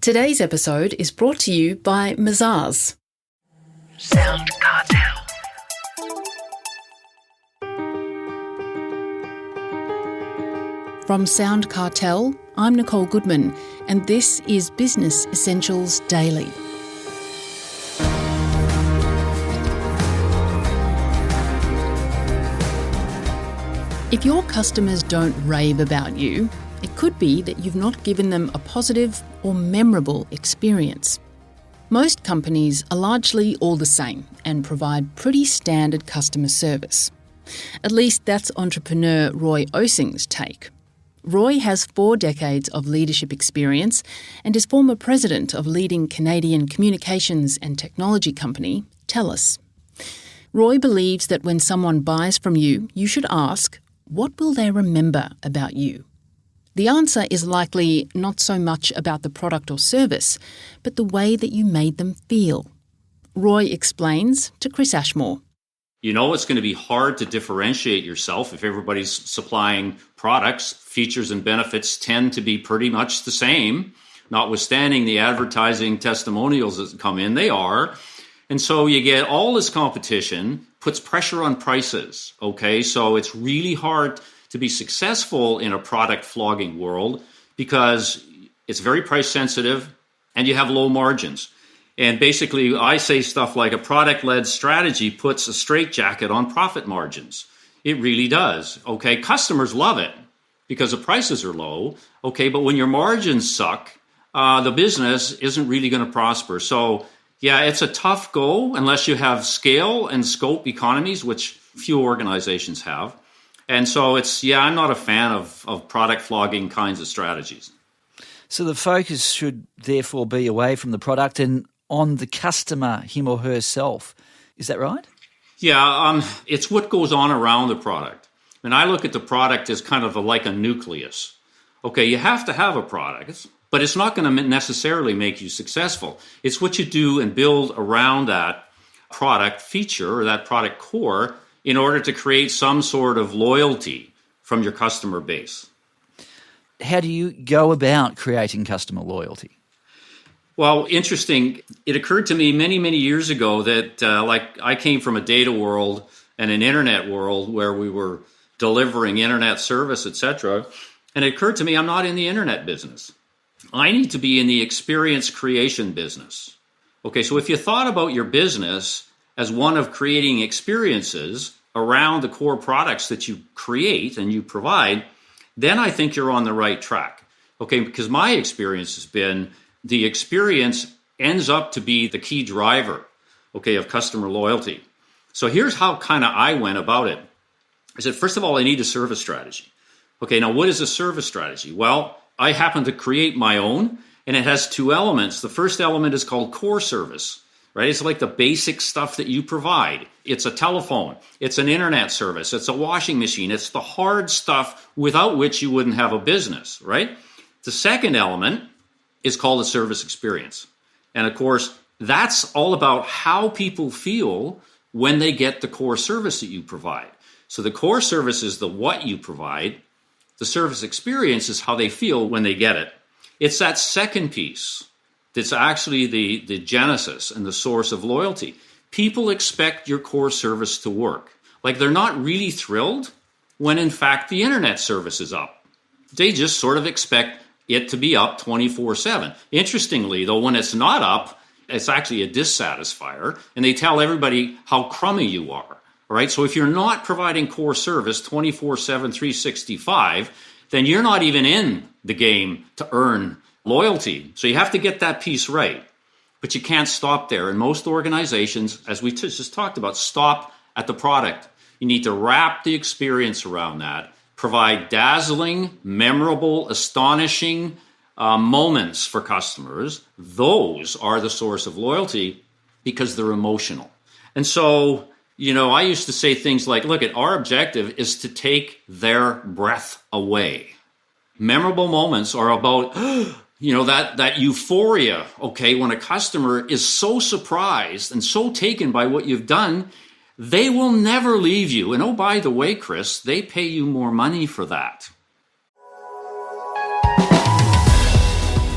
Today's episode is brought to you by Mazars. SoundCartel. From SoundCartel, I'm Nicole Goodman, and this is Business Essentials Daily. If your customers don't rave about you, it could be that you've not given them a positive or memorable experience. Most companies are largely all the same and provide pretty standard customer service. At least that's entrepreneur Roy Osing's take. Roy has 4 decades of leadership experience and is former president of leading Canadian communications and technology company, TELUS. Roy believes that when someone buys from you, you should ask, what will they remember about you? The answer is likely not so much about the product or service, but the way that you made them feel. Roy explains to Chris Ashmore. You know it's going to be hard to differentiate yourself if everybody's supplying products. Features and benefits tend to be pretty much the same, notwithstanding the advertising testimonials that come in, they are. And so you get all this competition, puts pressure on prices, okay? So it's really hard to be successful in a product flogging world because it's very price sensitive and you have low margins. And basically, I say stuff like a product-led strategy puts a straitjacket on profit margins. It really does, okay? Customers love it because the prices are low, okay? But when your margins suck, the business isn't really going to prosper. So yeah, it's a tough go unless you have scale and scope economies, which few organizations have. And so I'm not a fan of product flogging kinds of strategies. So the focus should therefore be away from the product and on the customer, him or herself. Is that right? Yeah, it's what goes on around the product. And I look at the product as kind of like a nucleus. Okay, you have to have a product, but it's not going to necessarily make you successful. It's what you do and build around that product feature or that product core in order to create some sort of loyalty from your customer base. How do you go about creating customer loyalty? Well, interesting. It occurred to me many, many years ago that I came from a data world and an internet world where we were delivering internet service, etc. And it occurred to me I'm not in the internet business. I need to be in the experience creation business. Okay, so if you thought about your business as one of creating experiences around the core products that you create and you provide, then I think you're on the right track. Okay, because my experience has been the experience ends up to be the key driver, okay, of customer loyalty. So here's how kind of I went about it. I said, first of all, I need a service strategy. Okay, now what is a service strategy? Well, I happen to create my own, and it has 2 elements. The first element is called core service, right? It's like the basic stuff that you provide. It's a telephone. It's an internet service. It's a washing machine. It's the hard stuff without which you wouldn't have a business, right? The second element is called a service experience. And of course, that's all about how people feel when they get the core service that you provide. So the core service is the what you provide. The service experience is how they feel when they get it. It's that second piece that's actually the genesis and the source of loyalty. People expect your core service to work. Like they're not really thrilled when in fact the internet service is up. They just sort of expect it to be up 24/7. Interestingly, though, when it's not up, it's actually a dissatisfier, and they tell everybody how crummy you are. All right, so if you're not providing core service 24/7, 365, then you're not even in the game to earn loyalty. So you have to get that piece right. But you can't stop there. And most organizations, as we just talked about, stop at the product. You need to wrap the experience around that, provide dazzling, memorable, astonishing moments for customers. Those are the source of loyalty because they're emotional. And so, I used to say things like, look, our objective is to take their breath away. Memorable moments are about, that euphoria, okay, when a customer is so surprised and so taken by what you've done, they will never leave you. And oh, by the way, Chris, they pay you more money for that.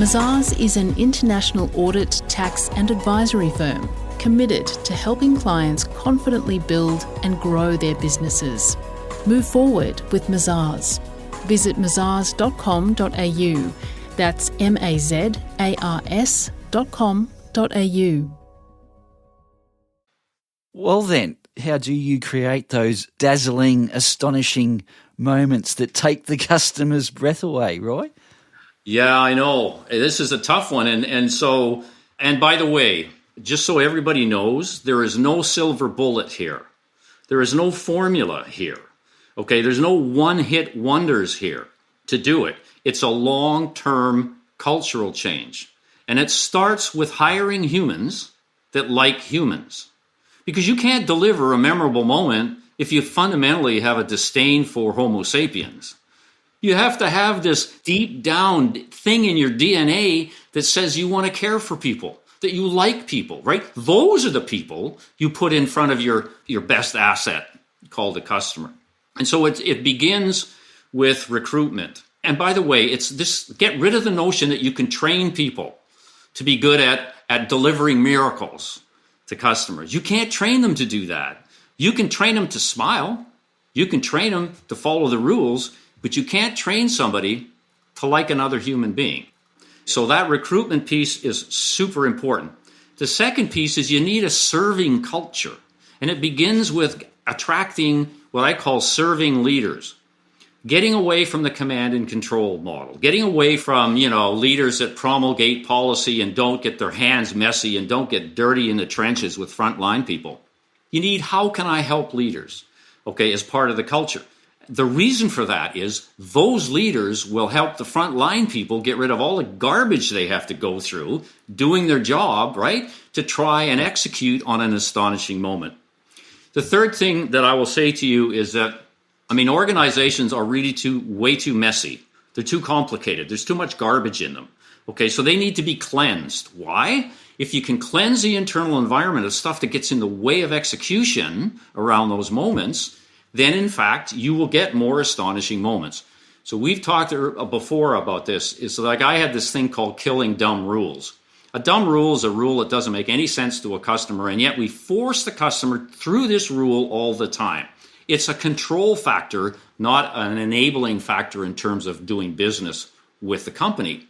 Mazars is an international audit, tax and advisory firm committed to helping clients confidently build and grow their businesses. Move forward with Mazars. Visit mazars.com.au. That's mazars.com.au. Well then, how do you create those dazzling, astonishing moments that take the customer's breath away, Roy? Yeah, I know. This is a tough one. And by the way, just so everybody knows, there is no silver bullet here. There is no formula here. Okay, there's no one-hit wonders here to do it. It's a long-term cultural change. And it starts with hiring humans that like humans. Because you can't deliver a memorable moment if you fundamentally have a disdain for Homo sapiens. You have to have this deep down thing in your DNA that says you want to care for people, that you like people, right? Those are the people you put in front of your best asset called a customer. And so it begins with recruitment. And by the way, it's this: get rid of the notion that you can train people to be good at delivering miracles to customers. You can't train them to do that. You can train them to smile. You can train them to follow the rules, but you can't train somebody to like another human being. So that recruitment piece is super important. The second piece is you need a serving culture. And it begins with attracting what I call serving leaders. Getting away from the command and control model. Getting away from, leaders that promulgate policy and don't get their hands messy and don't get dirty in the trenches with frontline people. You need how can I help leaders, as part of the culture. The reason for that is those leaders will help the frontline people get rid of all the garbage they have to go through doing their job, right, to try and execute on an astonishing moment. The third thing that I will say to you is that, organizations are really way too messy. They're too complicated. There's too much garbage in them. So they need to be cleansed. Why? If you can cleanse the internal environment of stuff that gets in the way of execution around those moments, then in fact, you will get more astonishing moments. So we've talked before about this. It's like I had this thing called killing dumb rules. A dumb rule is a rule that doesn't make any sense to a customer, and yet we force the customer through this rule all the time. It's a control factor, not an enabling factor in terms of doing business with the company.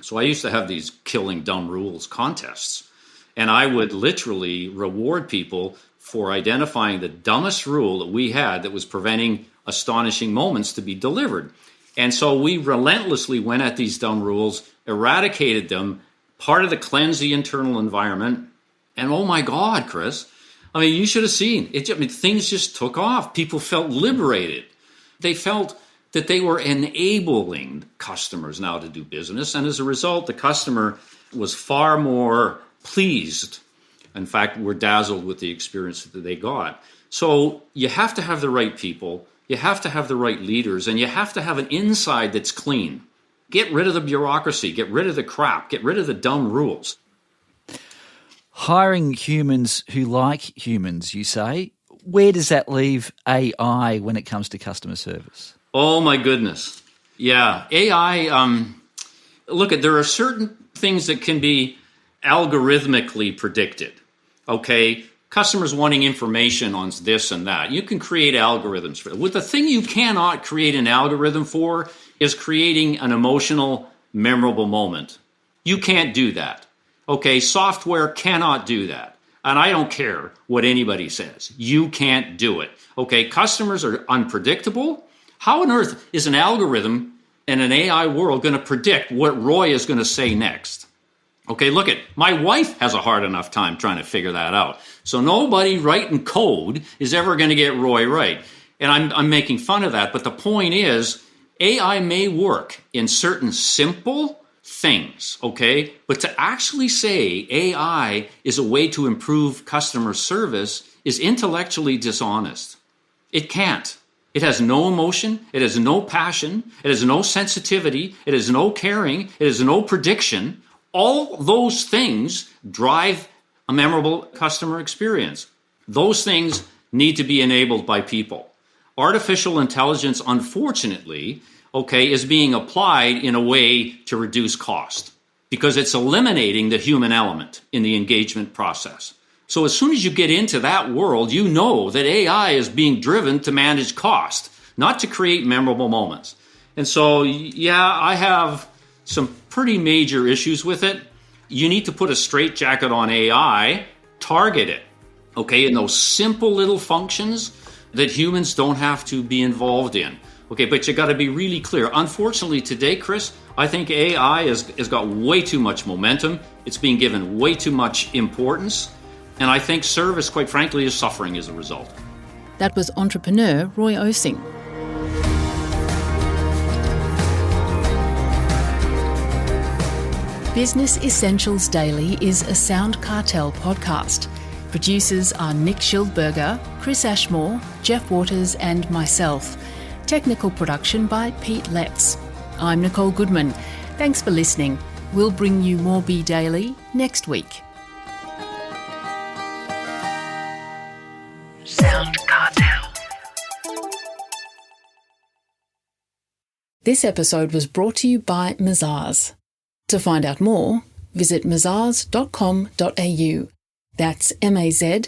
So I used to have these killing dumb rules contests, and I would literally reward people for identifying the dumbest rule that we had that was preventing astonishing moments to be delivered. And so we relentlessly went at these dumb rules, eradicated them, part of the cleanse the internal environment. And oh my God, Chris, you should have seen it. Things just took off. People felt liberated. They felt that they were enabling customers now to do business. And as a result, the customer was far more pleased. In fact, were dazzled with the experience that they got. So you have to have the right people. You have to have the right leaders. And you have to have an inside that's clean. Get rid of the bureaucracy. Get rid of the crap. Get rid of the dumb rules. Hiring humans who like humans, you say. Where does that leave AI when it comes to customer service? Oh, my goodness. Yeah, AI, there are certain things that can be algorithmically predicted, Customers wanting information on this and that. You can create algorithms for it. What the thing you cannot create an algorithm for is creating an emotional, memorable moment. You can't do that. Software cannot do that. And I don't care what anybody says. You can't do it. Customers are unpredictable. How on earth is an algorithm in an AI world going to predict what Roy is going to say next? Look my wife has a hard enough time trying to figure that out. So nobody writing code is ever going to get Roy right. And I'm making fun of that. But the point is, AI may work in certain simple things, But to actually say AI is a way to improve customer service is intellectually dishonest. It can't. It has no emotion. It has no passion. It has no sensitivity. It has no caring. It has no prediction. All those things drive a memorable customer experience. Those things need to be enabled by people. Artificial intelligence, unfortunately, is being applied in a way to reduce cost. because it's eliminating the human element in the engagement process. So as soon as you get into that world, you know that AI is being driven to manage cost, not to create memorable moments. And so, yeah, I have some pretty major issues with it. You need to put a straitjacket on AI, target it, okay, in those simple little functions that humans don't have to be involved in. Okay, but you got to be really clear. Unfortunately today, Chris, I think AI has got way too much momentum. It's being given way too much importance. And I think service, quite frankly, is suffering as a result. That was entrepreneur Roy Osing. Business Essentials Daily is a SoundCartel podcast. Producers are Nick Schildberger, Chris Ashmore, Jeff Waters and myself. Technical production by Pete Letts. I'm Nicole Goodman. Thanks for listening. We'll bring you more Be Daily next week. SoundCartel. This episode was brought to you by Mazars. To find out more, visit mazars.com.au. That's mazars.com.au.